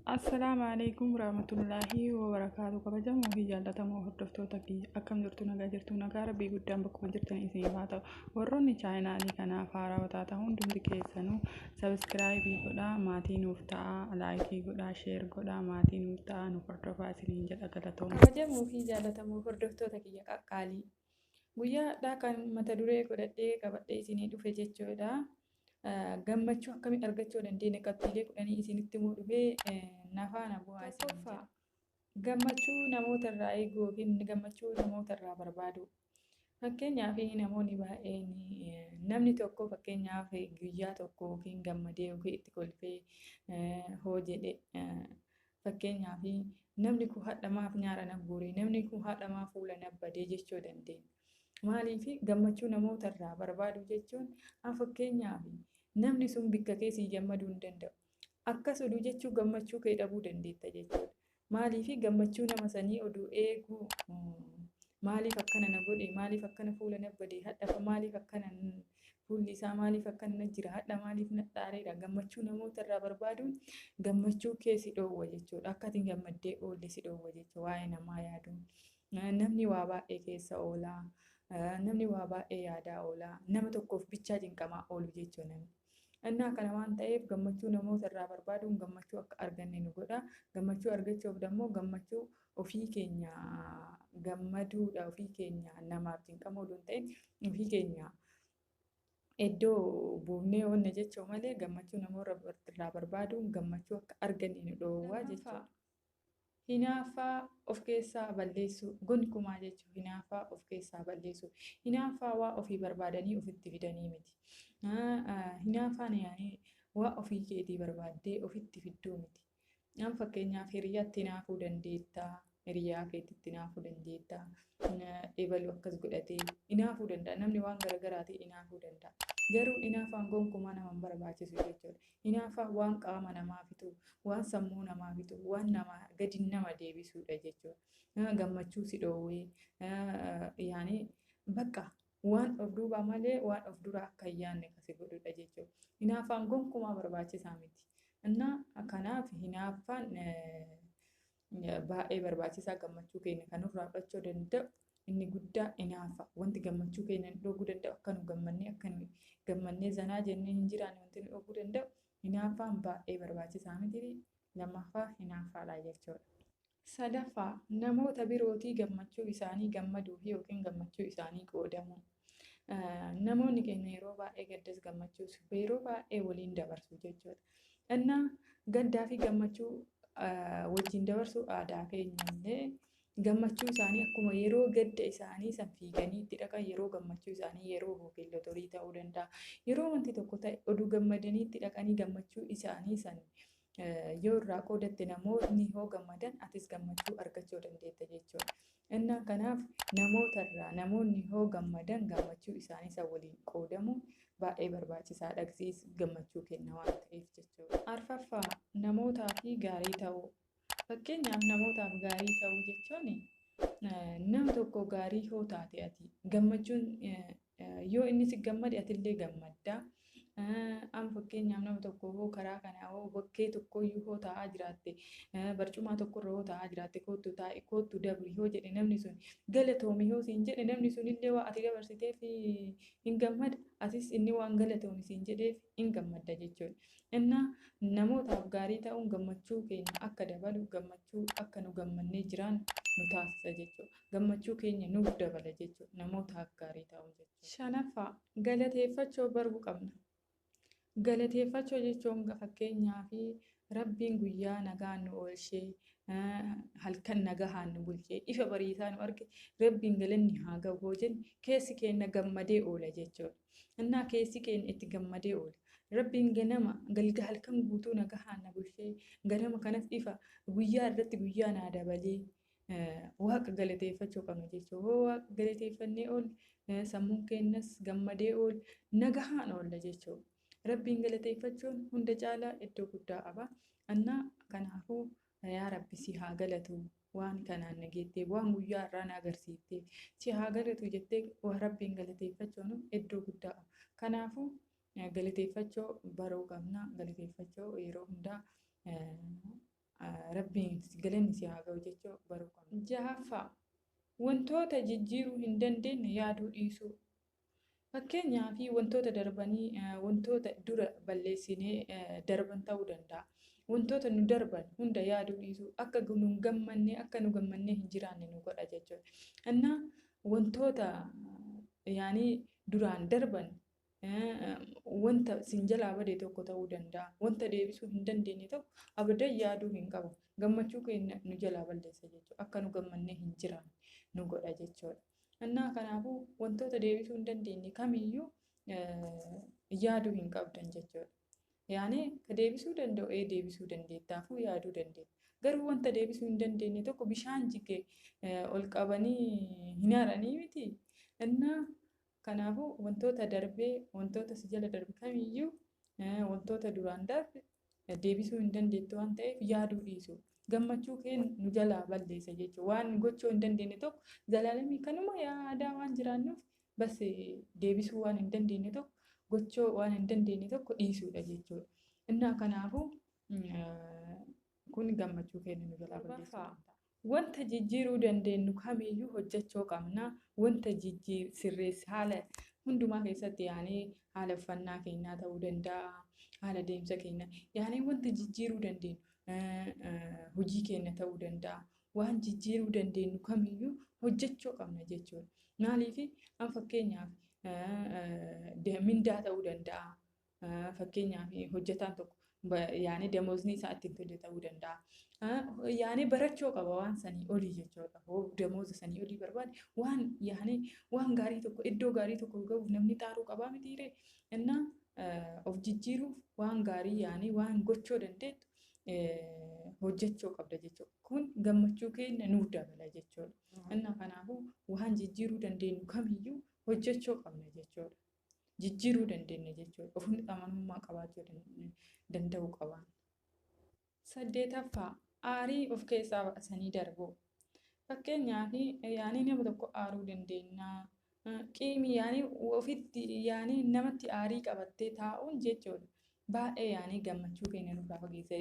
Assalamualaikum warahmatullahi wabarakatuh. Kabajamoo fi jaallatamoo hordoftoota kiyya akkam jirtu nagaa jirtu nagaa rabbii guddaan bakkuma jirtan isiniif haa ta'u. Warroonni chaayinaalii kanaaf haarawwataa ta'an hundumti keessanuu sabiskiraayibii godhaa maatii nuuf ta'aa laayikii godhaa sheer godhaa maatii nuuf ta'aa nuuf hordofaa isiniin jedha galatooma. Kabajamoo fi jaallatamoo hordoftoota kiyya qaqqaalii guyyaa har'aa kan mata duree godhadhee qabadhee isinii dhufe jechuudha. Gammachuu akkamiin argachuu dandeenya qabxiilee kudhanii isinitti himuu dhufee nafaana bu'aa isiniin jedha. Gammachuu namoota irraa eeguu yookiin gammachuu namoota irraa barbaadu. Fakkeenyaaf namoonni baay'een namni tokko fakkeenyaaf guyyaa tokko yookiin gammadee yookiin itti kolfee hoo jedhe fakkeenyaaf namni kun haadha maaf nyaara na guure namni kun haadha maaf fuula na badee jechuu dandeenya. Maaliif gammachuu namoota irraa barbaadu jechuun fakkeenyaaf namni sun bakka keessi gammaduu hin danda'u. Akkas oduu jechuun gammachuu kee dhabuu dandeetta jechuudha. Maaliif gammachuu nama sanii oduu eeguu maaliif akkana na godhe maaliif akkana fuula na badee hadhafa maaliif akkana fuulli isaa maaliif akkana na jira hadha maaliif na dhaareera gammachuu namoota irraa barbaaduun gammachuu kee si dhoowwa jechuudha. Akkatiin gammaddee oolle si dhoowwa jechuudha waa'ee namaa yaaduun. Namni waa baay'ee keessa oolaa. Namni waa baay'ee yaadaa oolaa. Nama tokkoof bichaa cinqamaa oolu jechuudha namni. Innaa kana waan ta'eef gammachuu namoota irraa barbaaduun gammachuu akka arganne nu godha. Gammachuu argachuuf immoo gammachuu ofii keenya gammaduudha ofii keenya namaaf cinqama oduu hin ta'in ofii keenya iddoo buufnee oolne jechuu malee gammachuu namoota irraa barbaaduun gammachuu akka arganne nu dhoowwaa jechuudha. Hinaaffaa of keessaa balleessuu gonkumaa jechuun hinaaffaa of keessaa balleessuu hinaaffaa waa ofii barbaadanii ofitti fidanii miti. Hinaaffaan waa ofii keetii barbaaddee ofitti fidduu miti. Fakkeenyaaf hiriyaatti hinaafuu dandeetta hiriyaa keetitti hinaafuu dandeetta eebalu akkas godhatee hinaafuu danda'a namni waan garaagaraatiin hinaafuu danda'a. Garuu hinaaffaan gonkumaa nama hin barbaachisu jechuudha. Hinaaffaan waan qaama namaa fitu waan sammuu namaa fitu waan nama gadi nama deebisuudha jechuudha. Gammachuu si dhoowwee bakka waan of duubaa malee waan of duraa akka hin yaadne kasi godhudha jechuudha. Hinaaffaan gonkumaa barbaachisaa miti. Kanaaf hinaaffaan baay'ee barbaachisaa gammachuu keenya kan nurraa fudhachuu danda'u inni guddaa hinaaffa. Wanti gammachuu keenya dhoguu danda'u akka nu gammannee zanaa jennee hin jiraanne wanti nu dhoguu danda'u hinaaffaan baay'ee barbaachisaa miti. Lammaffaa hinaaffaadha jechuudha. Sadaffaa namoota birootii gammachuu isaanii gammaduu fi yookiin gammachuu isaanii qoodamu. Namoonni keenya yeroo baay'ee gaddas gammachuus yeroo baay'ee waliin dabarsu jechuudha. Innaa gaddaa fi gammachuu wajjin dabarsu aadaa keenya illee gammachuu isaanii akkuma yeroo gadda isaanii san fiiganii itti dhaqan yeroo gammachuu isaanii yeroo hooggantorii ta'uu danda'a. Yeroo wanti tokko ta'e oduu gammadanii itti dhaqanii gammachuu isaanii san yoo irraa qoodatte namoonni hoo gammadan atis gammachuu argachuu dandeetta jechuudha. Innaa kanaaf namoonni hoo gammadan gammachuu isaanii san waliin qoodamu baay'ee barbaachisaadha agarsiis gammachuu kenna waan ta'eef jechuudha. Arfaffaa namootaaf gaarii ta'uu. Fakkeenyaaf namootaaf gaarii ta'uu jechuun nama tokko gaarii hoo taate ati gammachuun yoo inni si gammade atillee gammadda. Fakkeenyaaf nama tokko hoo karaa kanaa hoo bakkee tokkoyyuu hoo taa'aa jiraatte barcumaa tokkorra hoo taa'aa jiraatte kootu taa'e kootu dabri hoo jedhe namni sun galatoomi hoo siin jedhe namni sun illee waa ati dabarsiteef hin gammada atis inni waan galatoomi siin jedheef hin gammadda jechuudha. Innaa namootaaf gaarii ta'uun gammachuu keenya akka dabalu gammachuu akka nu gammannee jiraannu nu taasisa jechuudha. Gammachuu keenya nuuf dabala jechuudha namootaaf gaarii ta'uun jechuudha. Shanaffaa galateeffachuu baruu qabna. Galateeffachuu jechuun fakkeenyaaf rabbiin guyyaa nagaan nu oolchee halkan nagahaan nu bulchee ifa bariisaa nu arge rabbiin galanni haa ga'u hoo jenne keessi keenya gammadee oola jechuudha. Innaa keessi keenya itti gammadee oola. Rabbiin ganama galgala halkan guutuu nagahaan na bulchee ganama kanas ifa guyyaa irratti guyyaa naa dabalee waaqa galateeffachuu qabna jechuudha. Hoo waaqa galateeffannee oolle sammuun keenyas gammadee oola nagahaan oolla jechuudha. Rabbiin galateeffachuun hunda caalaa iddoo guddaa qaba. Kanaafuu yaa Rabbi si haa galatu waan kanaan nageettee waan guyyaa irraa na agarsiiftee si haa galatu jettee Rabbiin galateeffachuun iddoo guddaa qaba. Kanaafuu galateeffachuu baruu qabna. Galateeffachuu yeroo hundaa rabbiin galanni si haa ga'u jechuu baruu qabna. Jahaffaa wantoota jijjiiruu hin dandeenye yaaduu dhiisuu. Fakkeenyaaf wantoota darbanii wantoota dura balleessinee darban ta'uu danda'a. Wantoota nu darban hunda yaaduu dhiisuu akka nu gammannee hin jiraanne nu godha jechuudha. Innaa wantoota duraan darban wanta sin jalaa bade tokko ta'uu danda'a. Wanta deebisuu hin dandeenye tokko abadan yaaduu hin qabu. Gammachuu keenya nu jalaa balleessa jechuudha. Akka nu gammannee hin jiraanne nu godha jechuudha. Innaa kanaafuu wantoota deebisuu hin dandeenye kamiyyuu yaaduu hin qabdan jechuudha. Ka deebisuu danda'u deebisuu dandeettaafuu yaaduu dandeetta. Garuu wanta deebisuu hin dandeenye tokko bishaan jigee ol qabanii hin haranii miti. Innaa kanaafuu wantoota darbee wantoota si jala darbe kamiyyuu wantoota duraan darbe deebisuu hin dandeettu waan ta'eef yaaduu dhiisu. Gammachuu keenya nu jalaa balleessa jechuudha. Waan gochuu hin dandeenye tokko zalaalamii kanuma yaadaa waan jiraannuuf bas deebisuu waan hin dandeenye tokko gochuu waan hin dandeenye tokko dhiisuudha jechuudha. Innaa kanaafuu kun gammachuu keenya nu jalaa balleessa. Wanta jijjiiruu dandeenyu kamiyyuu hojjechuu qabna. Wanta sirreessi haala hundumaa keessatti haala uffannaa keenyaa ta'uu danda'a. Haala deemsa keenyaa wanta jijjiiruu dandeenyu. Hojii keenya ta'uu danda'a. Waan jijjiiruu dandeenyu kamiyyuu hojjechuu qabna jechuudha. Maaliif fakkeenyaaf mindaa ta'uu danda'a. Fakkeenyaaf hojjetaan tokko damoosni isaa ittiin tolle ta'uu danda'a. Barachuu qaba waan sanii olii jechuudha. Damooza sanii olii barbaade waan gaarii tokko iddoo gaarii tokko gahuuf namni xaaruu qabaa mitiiree. Innaa of jijjiiruuf waan gaarii waan gochuu dandeettu hojjechuu qabda jechuudha. Kun gammachuu keenya nuuf dabala jechuudha. Innaa kanaafuu waan jijjiiruu dandeenyu kamiyyuu hojjechuu qabna jechuudha. Jijjiiruu dandeenya jechuudha. Ofitti amanamummaa qabaachuu danda'uu qabna. 8ffaa aarii of keessaa baasanii darbuu. Fakkeenyaaf nama tokko aaruu dandeenya. Qiimii ofitti namatti aarii qabattee taa'uun jechuudha. Baay'ee gammachuu keenya nurraa fageessa.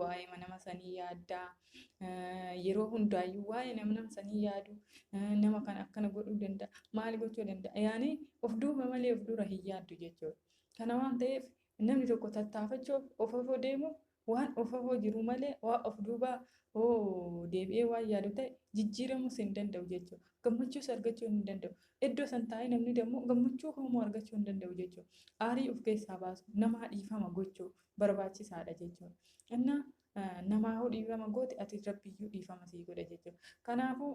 Waa'ee nama sanii yaaddaa. Yeroo hundaayyuu waa'ee nama sanii yaadu. Nama kana akkana godhuu danda'a. Maal gochuu danda'a? Of duuba malee of dura hin yaaddu jechuudha. Kana waan ta'eef namni tokko tattaafachuuf of deemu waan of jiru malee waan of duubaa deebi'ee waan yaadu ta'e jijjiiramuus hin danda'u jechuudha. Gammachuus argachuu hin danda'u. Iddoo san taa'ee namni immoo gammachuu kamuu argachuu hin danda'u jechuudha. Aarii of keessaa baasu namaa dhiifama gochuu barbaachisaadha jechuudha. Innaa namaa dhiifama goote ati rabbiyyuu dhiifama sii godha jechuudha. Kanaafuu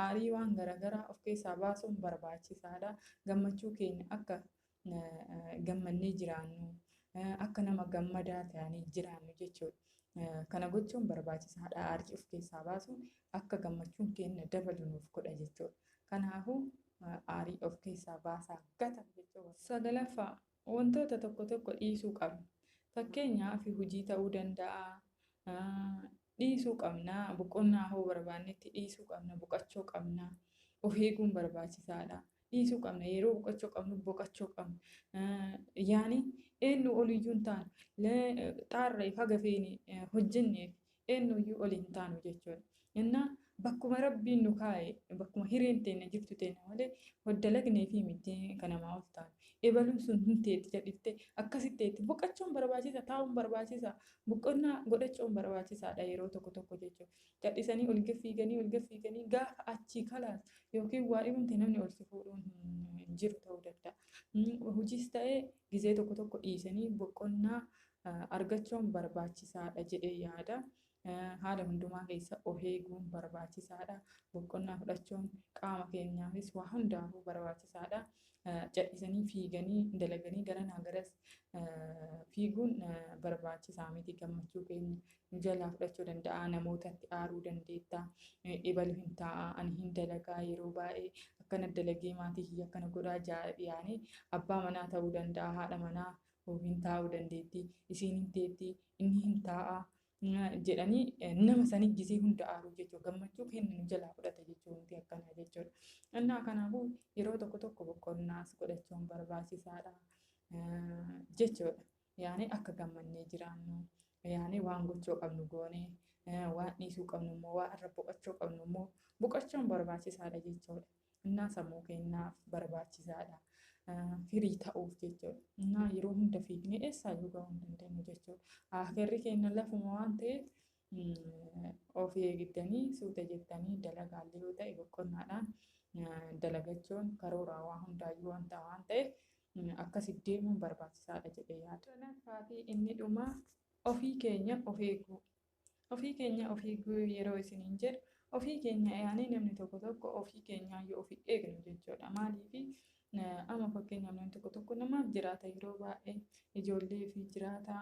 aarii waan garaagaraa of keessaa baasuun barbaachisaadha. Gammachuu keenya akka gammannee jiraannu akka nama gammadaa ta'anii jiraannu jechuudha. Kana gochuun barbaachisaadha. Aarii of keessaa baasuun akka gammachuun keenya dabalu nuuf godha jechuudha. Kanaafuu aarii of keessaa baasaa gata jechuudha. 9ffaa wantoota tokko dhiisuu qabna. Fakkeenyaaf hojii ta'uu danda'a. Dhiisuu qabna. Boqonnaa hoo barbaannetti dhiisuu qabna. Boqachuu qabna. Of eeguun barbaachisaadha. Dhiisuu qabna. Yeroo boqachuu qabnu boqachuu qabna. Eenyu oliyyuu hin taanu. Xaarreef haga feene hojjenneef eenyuyyuu oli hin taanu jechuudha. Innaa bakkuma rabbiin nu kaa'e bakkuma hireen teenya jirtu teenya malee hoddalagnee fi miti kan namaa ol taanu. Ebaluun sun hin teetti jedhiftee akkasitteetti boqachuun barbaachisa. Taa'uun barbaachisa. Boqonnaa godhachuun barbaachisaadha yeroo tokko jechuudha. Cadhisanii ol fiiganii gaafa achii kalaas yookiin waa dhibamte namni ol si fuudhuun hin jiru ta'uu danda'a. Hojiis ta'ee gizee tokko dhiisanii boqonnaa argachuun barbaachisaadha jedhee yaada. Haala hundumaa keessa of eeguun barbaachisaadha. Boqonnaa fudhachuun qaama keenyaafis waa hundaafuu barbaachisaadha. Cadhisanii fiiganii dalaganii garanaa garas fiiguun barbaachisaa miti. Gammachuu keenya nu jalaa fudhachuu danda'a. Namootatti aaruu dandeetta. Ebalu hin taa'a. Ani hin dalagaa yeroo baay'ee akkana dalagee maatii kiyya akkana godhaa abbaa manaa ta'uu danda'a. Haadha manaa hin taa'uu dandeetti. Isiin hin teetti. Inni hin taa'a. Jedhanii nama sanii gisee hunda aaruu jechuudha. Gammachuu keenya nu jalaa fudhata jechuudha akkana jechuudha. Innaa kanaafuu yeroo tokko boqonnaas godhachuun barbaachisaadha jechuudha. Akka gammannee jiraannu yaani waan gochuu qabnu goonee waan dhiisuu qabnu immoo waan irra boqochuu qabnu immoo boqochuun barbaachisaadha jechuudha. Innaa sammuu keenyaaf barbaachisaadha. Firii ta'uuf jechuudha. Innaa yeroo hunda fiignee eessaayyuu gahuu hin dandeenyu jechuudha. Akeerri keenya lafuma waan ta'eef of eegdanii suuta jettanii dalagaallee yoo ta'e boqonnaadhaan dalagachuun karooraa waa hundaayyuu wanta waan ta'eef akkasitti deemuun barbaachisaadha jedhee yaada. Kanaafuu inni dhumaa ofii keenya of eeguu. Ofii keenya of eeguu yeroo isiniin jedhu ofii keenya yaani namni tokko ofii keenyaa yoo ofii eegnu jechuudha. Maaliif amma fakkeenyaaf namni tokko namaaf jiraata yeroo baay'ee ijoollee fi jiraata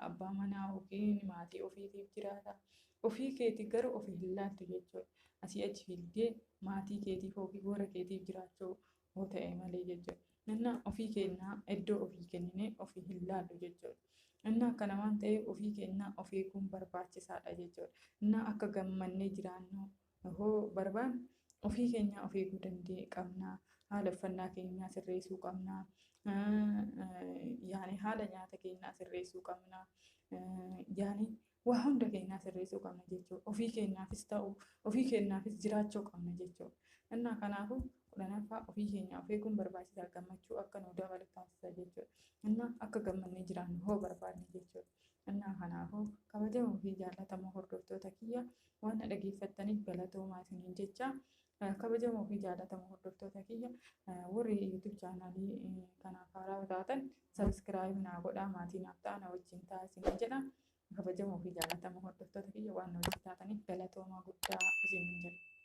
abbaa manaa yookiin maatii ofiitiif jiraata. Ofii keetii garuu ofii hin laattu jechuudha. Asii achi fiigdee maatii keetiif yookiin warra keetiif jiraachuu yoo ta'e malee jechuudha. Innaa ofii keenyaa iddoo ofii kenninee ofii hin laallu jechuudha. Innaa akkana waan ta'eef ofii keenyaa of eeguun barbaachisaadha jechuudha. Innaa akka gammannee jiraannu hoo barbaanne ofii keenyaa of eeguu qabna. Haala uffannaa keenyaa sirreessuu qabna. Yaani haala nyaata keenyaa sirreessuu qabna. Yaani waa hunda keenyaa sirreessuu qabna jechuudha. Ofii keenyaafis ta'u ofii keenyaafis jiraachuu qabna jechuudha. Innaa kanaafuu kudhanaffaa ofii keenyaa of eeguun barbaachisaa gammachuu akka nu dabalu taasisa jechuudha. Innaa akka gammannee jiraannu hoo barbaanne jechuudha. Innaa kanaafuu kabajamoo fi jaallatamoo hordoftoota kiyya waan dhaggeeffattaniif galatoomaa isiniin jecha. Kabajamoo fi jaallatamoo hordoftoota kiyya warri YouTube chaanalii kanaaf haaraa taatan subscribe naa godhaa maatii naaf ta'a na wajjin taasisaa jedha. Kabajamoo fi jaallatamoo hordoftoota kiyya waan na wajjin taataniif galatoomaa guddaa isiniin jedha.